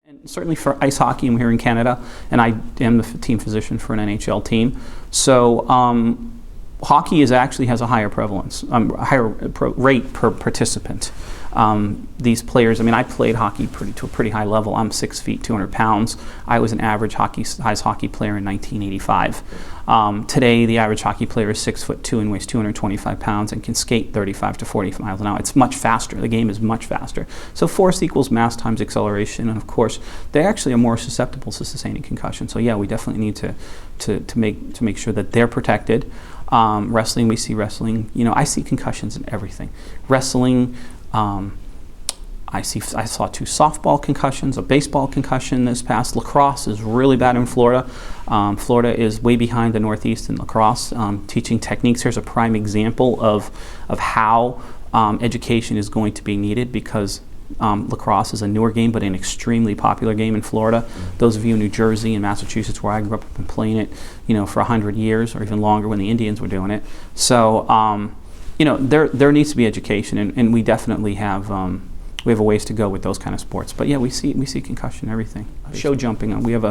And certainly for ice hockey, I'm here in Canada, and I am the team physician for an NHL team. So hockey actually has a higher prevalence, rate per participant. These players, I mean, I played hockey to a pretty high level. I'm 6 feet, 200 pounds. I was an average ice hockey player in 1985. Today, the average hockey player is 6'2" and weighs 225 pounds and can skate 35 to 40 miles an hour. It's much faster. The game is much faster. So force equals mass times acceleration, and of course, they actually are more susceptible to sustaining concussion. So yeah, we definitely need to make sure that they're protected. Wrestling, we see wrestling. You know, I see concussions in everything. Wrestling. I saw 2 softball concussions, a baseball concussion this past. Lacrosse is really bad in Florida. Florida is way behind the Northeast in lacrosse, teaching techniques. Here's a prime example of how education is going to be needed, because lacrosse is a newer game, but an extremely popular game in Florida. Those of you in New Jersey and Massachusetts, where I grew up, have been playing it, you know, for 100 years or even longer when the Indians were doing it. So, you know, there needs to be education, and we definitely have we have a ways to go with those kind of sports. But yeah, we see concussion, everything. Show jumping. We have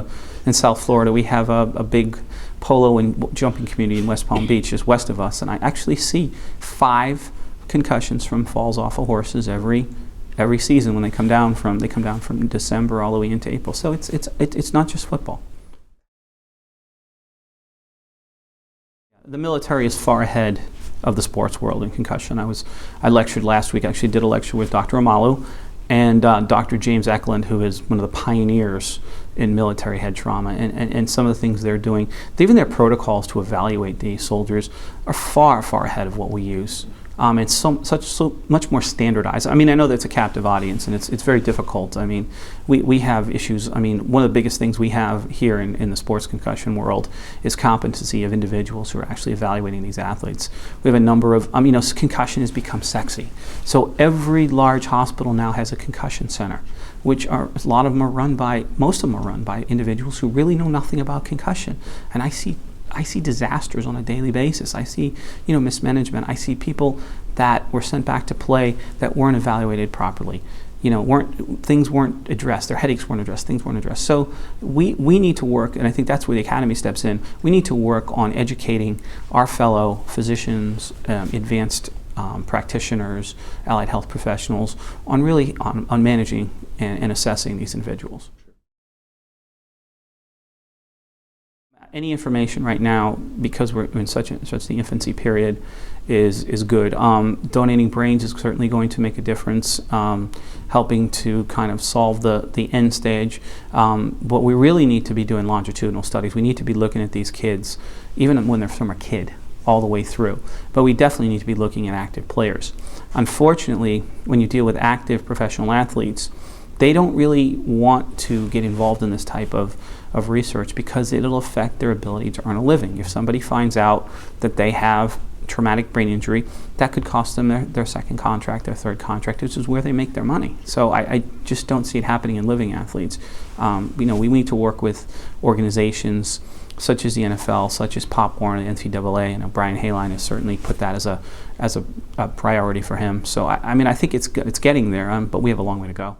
in South Florida, we have a big polo and jumping community in West Palm Beach, just west of us, and I actually see 5 concussions from falls off of horses every season when they come down from December all the way into April. So it's not just football. The military is far ahead of the sports world in concussion. I lectured last week. I actually did a lecture with Dr. Amalu and Dr. James Eklund, who is one of the pioneers in military head trauma, and some of the things they're doing. Even their protocols to evaluate these soldiers are far, far ahead of what we use. It's so much more standardized. I mean, I know that it's a captive audience, and it's very difficult. I mean, we have issues. I mean, one of the biggest things we have here in the sports concussion world is competency of individuals who are actually evaluating these athletes. We have a number of, you know, concussion has become sexy. So every large hospital now has a concussion center, which most of them are run by individuals who really know nothing about concussion. And I see disasters on a daily basis. I see, you know, mismanagement. I see people that were sent back to play that weren't evaluated properly. You know, things weren't addressed. Their headaches weren't addressed. Things weren't addressed. So we need to work, and I think that's where the academy steps in. We need to work on educating our fellow physicians, advanced practitioners, allied health professionals on really on managing and assessing these individuals. Any information right now, because we're in such the infancy period, is good. Donating brains is certainly going to make a difference, helping to kind of solve the end stage. What we really need to be doing longitudinal studies. We need to be looking at these kids, even when they're from a kid, all the way through. But we definitely need to be looking at active players. Unfortunately, when you deal with active professional athletes, they don't really want to get involved in this type of research because it'll affect their ability to earn a living. If somebody finds out that they have traumatic brain injury, that could cost them their second contract, their third contract, which is where they make their money. So I just don't see it happening in living athletes. You know, we need to work with organizations such as the NFL, such as Pop Warner, the NCAA, and Brian Hayline has certainly put that as a priority for him. So I mean, I think it's getting there, but we have a long way to go.